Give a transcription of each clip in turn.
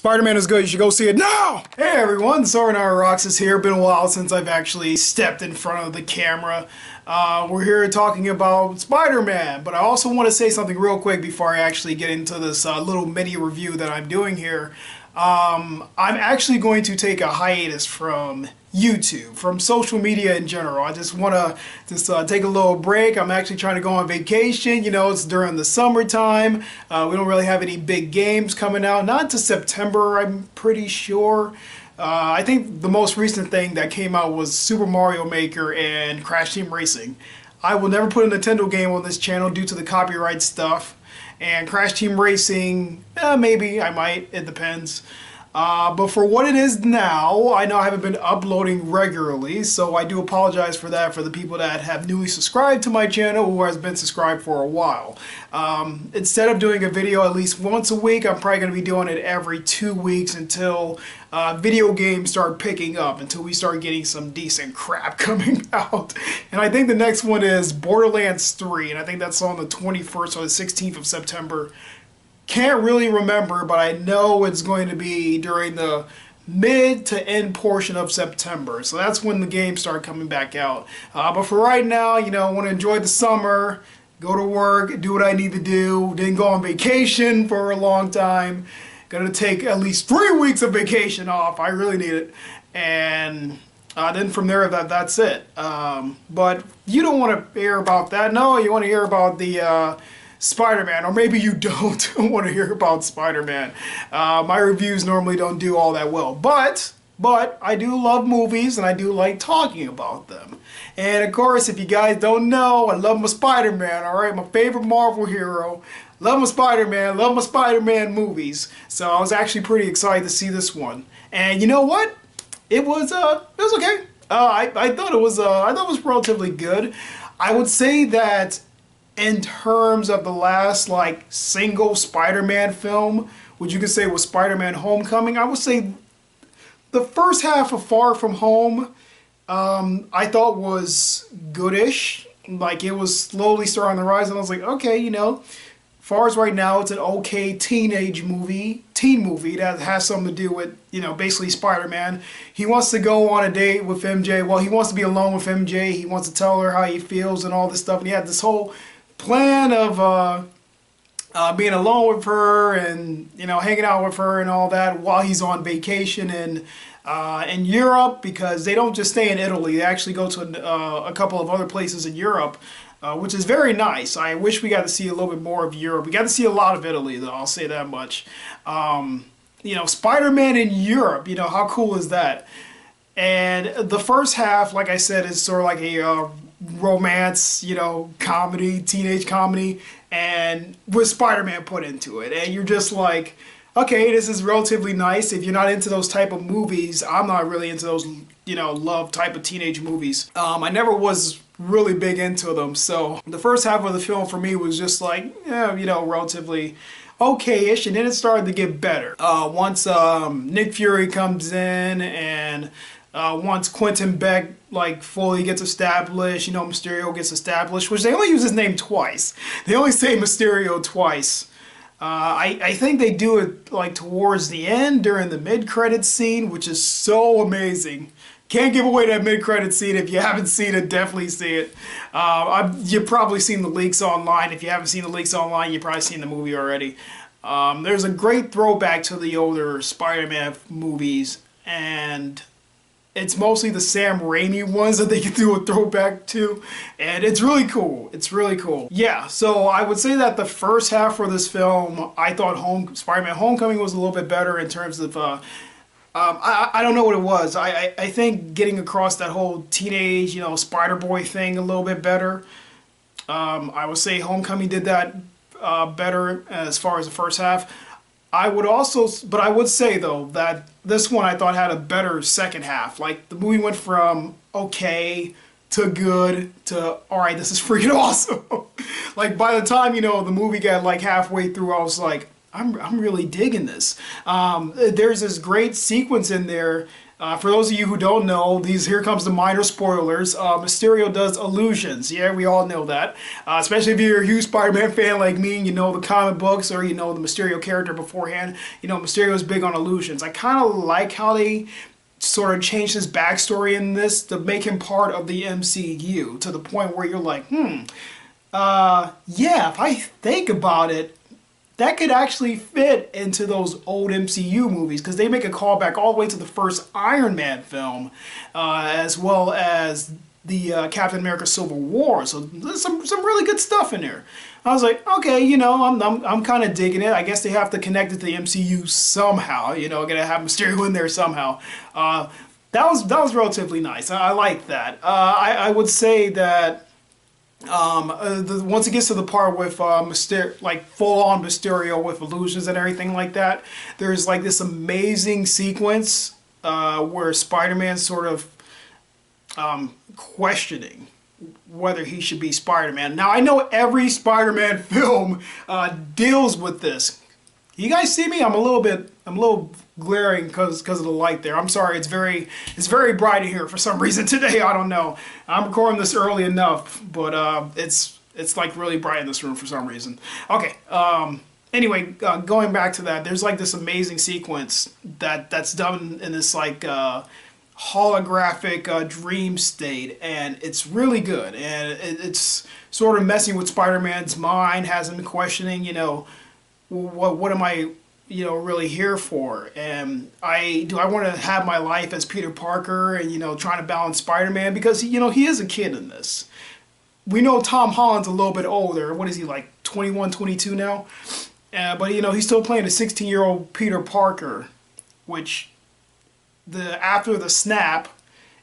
Spider-Man is good, you should go see it now! Hey everyone, SoranotRoxas here. Been a while since I've actually stepped in front of the camera. We're here talking about Spider-Man, but I also want to say something real quick before I actually get into this little mini review that I'm doing here. I'm actually going to take a hiatus from YouTube, from social media in general. I just want to take a little break. I'm actually trying to go on vacation. You know, it's during the summertime. We don't really have any big games coming out. Not until September, I'm pretty sure. I think the most recent thing that came out was Super Mario Maker and Crash Team Racing. I will never put a Nintendo game on this channel due to the copyright stuff. And Crash Team Racing, maybe, I might, it depends. But for what it is now, I know I haven't been uploading regularly, so I do apologize for that for the people that have newly subscribed to my channel who has been subscribed for a while. Instead of doing a video at least once a week, I'm probably going to be doing it every 2 weeks until video games start picking up, until we start getting some decent crap coming out. And I think the next one is Borderlands 3, and I think that's on the 21st or the 16th of September. Can't really remember, but I know it's going to be during the mid to end portion of September. So that's when the games start coming back out. But for right now, you know, I want to enjoy the summer, go to work, do what I need to do. Didn't go on vacation for a long time. Gonna take at least 3 weeks of vacation off. I really need it. And then from there, that's it. But you don't want to hear about that. No, you want to hear about the Spider-Man, or maybe you don't want to hear about Spider-Man. My reviews normally don't do all that well, but I do love movies and I do like talking about them. And of course, if you guys don't know, I love my Spider-Man, alright? My favorite Marvel hero. Love my Spider-Man, love my Spider-Man movies. So I was actually pretty excited to see this one. And you know what? It was okay. I thought it was relatively good. I would say that in terms of the last like single Spider-Man film, which you could say was Spider-Man Homecoming, I would say the first half of Far From Home I thought was goodish. Like, it was slowly starting to rise, and I was like, okay, you know, far as right now, it's an okay teen movie that has something to do with, you know, basically Spider-Man. He wants to go on a date with MJ. Well, he wants to be alone with MJ. He wants to tell her how he feels and all this stuff. And he had this whole plan of being alone with her and, you know, hanging out with her and all that while he's on vacation in Europe, because they don't just stay in Italy. They actually go to a couple of other places in Europe. Which is very nice. I wish we got to see a little bit more of Europe. We got to see a lot of Italy, though, I'll say that much. You know, Spider-Man in Europe, you know, how cool is that? And the first half, like I said, is sort of like a romance, you know, comedy, teenage comedy, and with Spider-Man put into it. And you're just like, okay, this is relatively nice. If you're not into those type of movies, I'm not really into those, you know, love type of teenage movies. I never was really big into them, so the first half of the film for me was just like, yeah, you know, relatively okay-ish, and then it started to get better. Once Nick Fury comes in, and once Quentin Beck like fully gets established, you know, Mysterio gets established, which they only use his name twice. They only say Mysterio twice. I think they do it like towards the end during the mid-credits scene, which is so amazing. Can't give away that mid-credit scene. If you haven't seen it, definitely see it. You've probably seen the leaks online. If you haven't seen the leaks online, you've probably seen the movie already. There's a great throwback to the older Spider-Man movies, and it's mostly the Sam Raimi ones that they can do a throwback to, and it's really cool. It's really cool. Yeah, so I would say that the first half for this film, I thought Spider-Man Homecoming was a little bit better in terms of I don't know what it was. I think getting across that whole teenage, you know, Spider-Boy thing a little bit better. I would say Homecoming did that better as far as the first half. I would say though that this one I thought had a better second half. Like, the movie went from okay to good to alright, this is freaking awesome. Like, by the time, you know, the movie got like halfway through, I was like, I'm really digging this. There's this great sequence in there For those of you who don't know, here comes the minor spoilers. Mysterio does illusions. Yeah, we all know that. Especially if you're a huge Spider-Man fan like me, and you know the comic books or you know the Mysterio character beforehand. You know, Mysterio is big on illusions. I kind of like how they sort of changed his backstory in this to make him part of the MCU to the point where you're like, yeah, if I think about it, that could actually fit into those old MCU movies because they make a callback all the way to the first Iron Man film, as well as the Captain America Civil War. So there's some really good stuff in there. I was like, okay, you know, I'm kind of digging it. I guess they have to connect it to the MCU somehow. You know, gonna have Mysterio in there somehow. That was relatively nice. I like that. I would say that. Once it gets to the part with like full-on Mysterio with illusions and everything like that, there's like this amazing sequence where Spider-Man's sort of questioning whether he should be Spider-Man. Now I know every Spider-Man film deals with this. You guys see me? I'm a little glaring because of the light there. I'm sorry. It's very bright in here for some reason today. I don't know. I'm recording this early enough, but it's like really bright in this room for some reason. Okay. Anyway, going back to that, there's like this amazing sequence that's done in this like holographic dream state, and it's really good, and it's sort of messing with Spider-Man's mind, has him questioning, you know, what am I, you know, really here for? And do I want to have my life as Peter Parker and, you know, trying to balance Spider-Man? Because, you know, he is a kid in this. We know Tom Holland's a little bit older. What is he, like 21, 22 now? But, you know, he's still playing a 16-year-old Peter Parker, which after the snap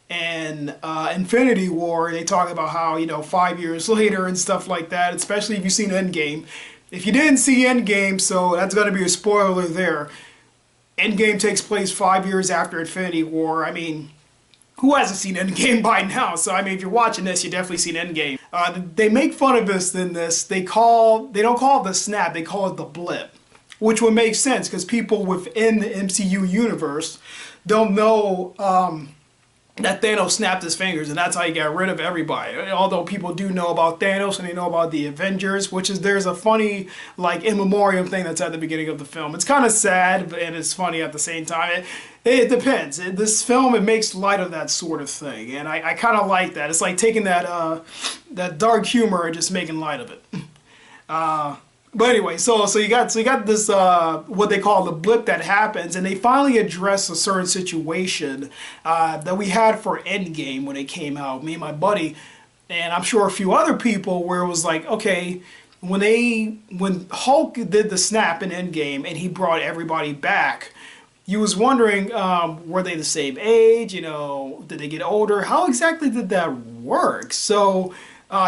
and Infinity War, they talk about how, you know, 5 years later and stuff like that, especially if you've seen Endgame. If you didn't see Endgame, so that's going to be a spoiler there. Endgame takes place 5 years after Infinity War. I mean, who hasn't seen Endgame by now? So, I mean, if you're watching this, you definitely seen Endgame. They make fun of this in this. They don't call it the snap, they call it the blip. Which would make sense, because people within the MCU universe don't know that Thanos snapped his fingers, and that's how he got rid of everybody. Although people do know about Thanos and they know about the Avengers, there's a funny, like, in memoriam thing that's at the beginning of the film. It's kind of sad, and it's funny at the same time. It depends. This film, it makes light of that sort of thing, and I kind of like that. It's like taking that dark humor and just making light of it. But anyway, so you got this what they call the blip that happens, and they finally address a certain situation that we had for Endgame when it came out. Me and my buddy, and I'm sure a few other people, where it was like, okay, when Hulk did the snap in Endgame and he brought everybody back, you was wondering, were they the same age? You know, did they get older? How exactly did that work? So,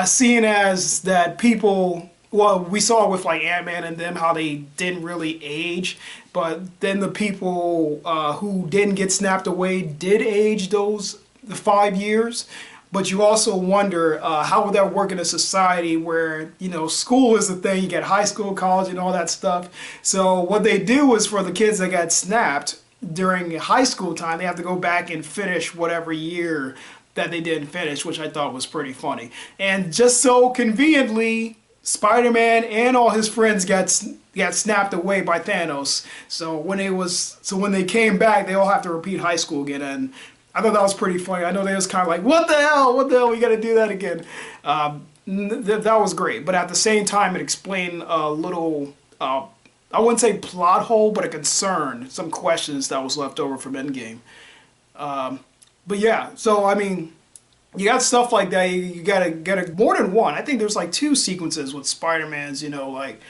seeing as that people. Well, we saw with like Ant-Man and them how they didn't really age, but then the people who didn't get snapped away did age the 5 years. But you also wonder how would that work in a society where, you know, school is the thing, you get high school, college, and all that stuff. So what they do is for the kids that got snapped during high school time, they have to go back and finish whatever year that they didn't finish, which I thought was pretty funny. And just so conveniently, Spider-Man and all his friends got snapped away by Thanos. So when they came back, they all have to repeat high school again. And I thought that was pretty funny. I know they was kind of like, what the hell? We got to do that again. That was great. But at the same time, it explained a little, I wouldn't say plot hole, but a concern, some questions that was left over from Endgame. But yeah, so I mean, you got stuff like that. You gotta more than one. I think there's like 2 sequences with Spider-Man's, you know, like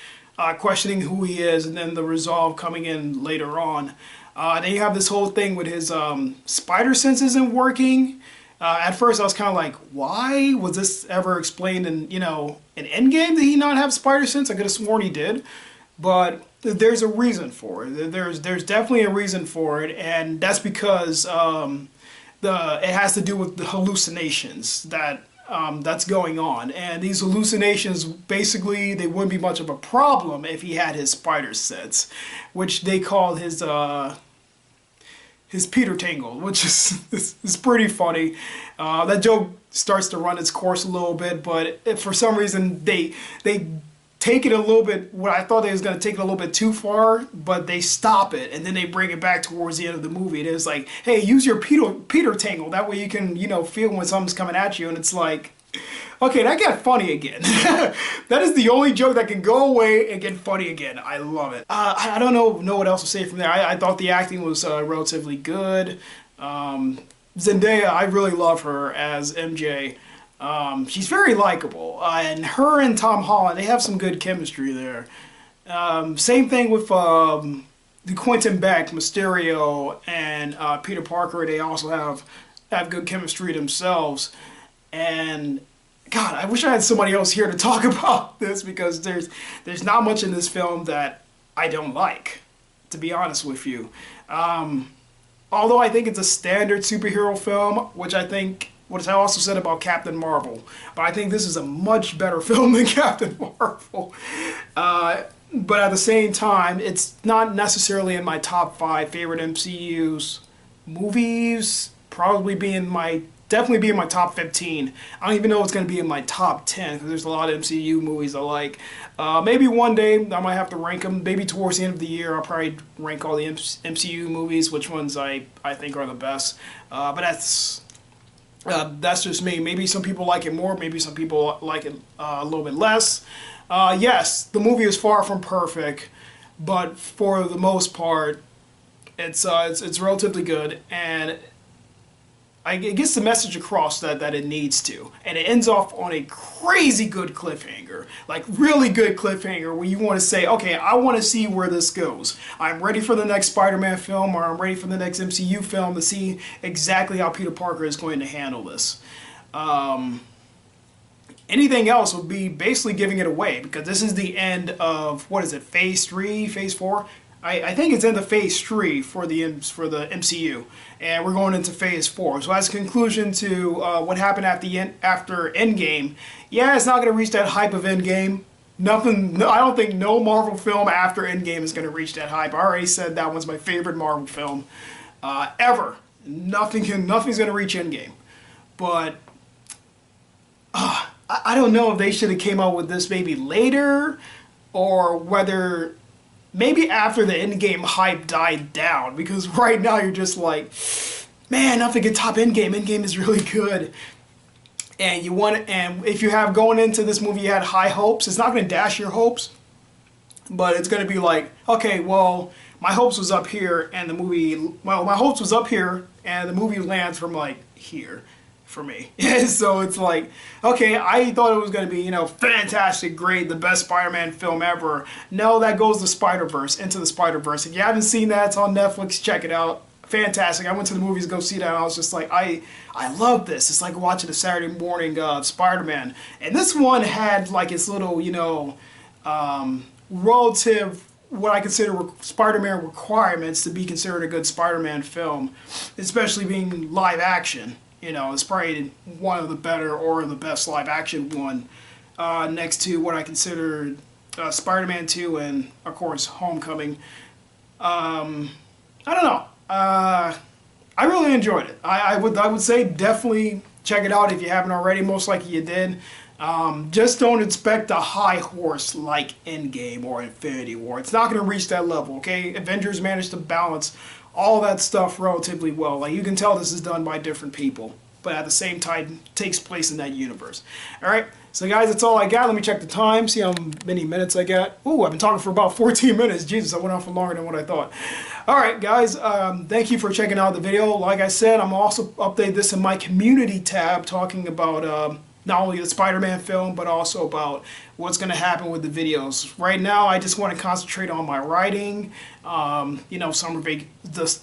questioning who he is, and then the resolve coming in later on. Then you have this whole thing with his spider sense isn't working. At first, I was kind of like, why was this ever explained in, you know, in Endgame? Did he not have spider sense? I could have sworn he did, but there's a reason for it. There's definitely a reason for it, and that's because it has to do with the hallucinations that's going on, and these hallucinations, basically, they wouldn't be much of a problem if he had his spider sense, which they call his his Peter tangled, which is pretty funny. That joke starts to run its course a little bit, but for some reason they take it a little bit. What I thought they was gonna take it a little bit too far, but they stop it and then they bring it back towards the end of the movie. And it's like, hey, use your Peter tangle. That way you can feel when something's coming at you. And it's like, okay, that got funny again. That is the only joke that can go away and get funny again. I love it. I don't know what else to say from there. I thought the acting was relatively good. Zendaya, I really love her as MJ. She's very likable. And her and Tom Holland, they have some good chemistry there. Same thing with the Quentin Beck, Mysterio, and Peter Parker. They also have good chemistry themselves. And God, I wish I had somebody else here to talk about this, because there's not much in this film that I don't like, to be honest with you. Although I think it's a standard superhero film, which I also said about Captain Marvel, but I think this is a much better film than Captain Marvel. But at the same time, it's not necessarily in my top 5 favorite MCU's movies. Definitely be in my top 15. I don't even know it's going to be in my top 10, because there's a lot of MCU movies I like. Maybe one day I might have to rank them. Maybe towards the end of the year I'll probably rank all the MCU movies, which ones I think are the best. But that's just me. Maybe some people like it more, maybe some people like it a little bit less. Yes, the movie is far from perfect, but for the most part, it's relatively good, and it gets the message across that it needs to. And it ends off on a crazy good cliffhanger. Like, really good cliffhanger where you want to say, okay, I want to see where this goes. I'm ready for the next Spider-Man film, or I'm ready for the next MCU film to see exactly how Peter Parker is going to handle this. Anything else would be basically giving it away, because this is the end of, what is it, Phase 3, Phase 4? I think it's into Phase 3 for the MCU, and we're going into Phase 4. So as a conclusion to what happened after Endgame, yeah, it's not going to reach that hype of Endgame. I don't think no Marvel film after Endgame is going to reach that hype. I already said that one's my favorite Marvel film ever. Nothing's going to reach Endgame. But I don't know if they should have came out with this maybe later, or whether maybe after the Endgame hype died down, because right now you're just like, man, nothing can top Endgame. Endgame is really good. And if you have going into this movie, you had high hopes. It's not going to dash your hopes, but it's going to be like, okay, well, my hopes was up here, and my hopes was up here, and the movie lands from like here for me. So it's like, okay, I thought it was going to be, fantastic, great, the best Spider-Man film ever. No, that goes to Spider-Verse, Into the Spider-Verse. If you haven't seen that, it's on Netflix, check it out. Fantastic. I went to the movies to go see that, and I was just like, I love this. It's like watching a Saturday morning Spider-Man. And this one had like its little, relative, what I consider Spider-Man requirements to be considered a good Spider-Man film, especially being live action. It's probably one of the better or the best live action one, next to what I consider Spider-Man 2 and, of course, Homecoming. I don't know. I really enjoyed it. I would say definitely check it out if you haven't already. Most likely you did. Just don't expect a high horse like Endgame or Infinity War. It's not going to reach that level, okay? Avengers managed to balance all that stuff relatively well. Like, you can tell this is done by different people, but at the same time takes place in that universe. Alright, so guys, that's all I got. Let me check the time, see how many minutes I got. Ooh, I've been talking for about 14 minutes. Jesus, I went on for longer than what I thought. Alright guys, thank you for checking out the video. Like I said, I'm also update this in my community tab, talking about not only the Spider-Man film, but also about what's going to happen with the videos. Right now, I just want to concentrate on my writing. The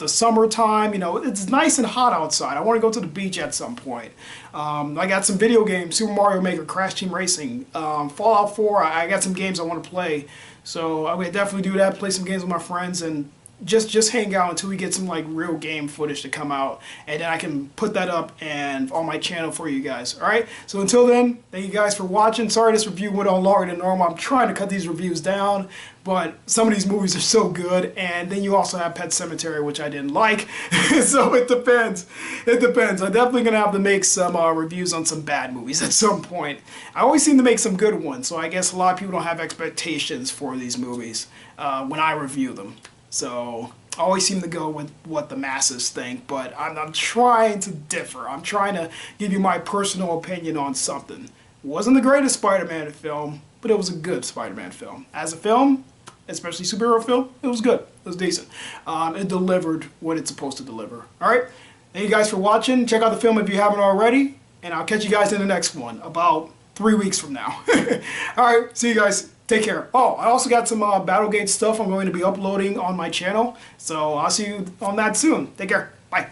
summertime. It's nice and hot outside. I want to go to the beach at some point. I got some video games: Super Mario Maker, Crash Team Racing, Fallout 4. I got some games I want to play, so I would definitely do that. Play some games with my friends and just hang out until we get some like real game footage to come out, and then I can put that up and on my channel for you guys. All right, so until then, thank you guys for watching. Sorry this review went on longer than normal. I'm trying to cut these reviews down, but some of these movies are so good. And then you also have Pet Sematary, which I didn't like. So it depends. I'm definitely gonna have to make some reviews on some bad movies at some point. I always seem to make some good ones, so I guess a lot of people don't have expectations for these movies when I review them. So I always seem to go with what the masses think, but I'm trying to differ. I'm trying to give you my personal opinion on something. It wasn't the greatest Spider-Man film, but it was a good Spider-Man film. As a film, especially superhero film, it was good. It was decent. It delivered what it's supposed to deliver. All right? Thank you guys for watching. Check out the film if you haven't already, and I'll catch you guys in the next one about 3 weeks from now. All right, see you guys. Take care. Oh, I also got some Battlegate stuff I'm going to be uploading on my channel, so I'll see you on that soon. Take care. Bye.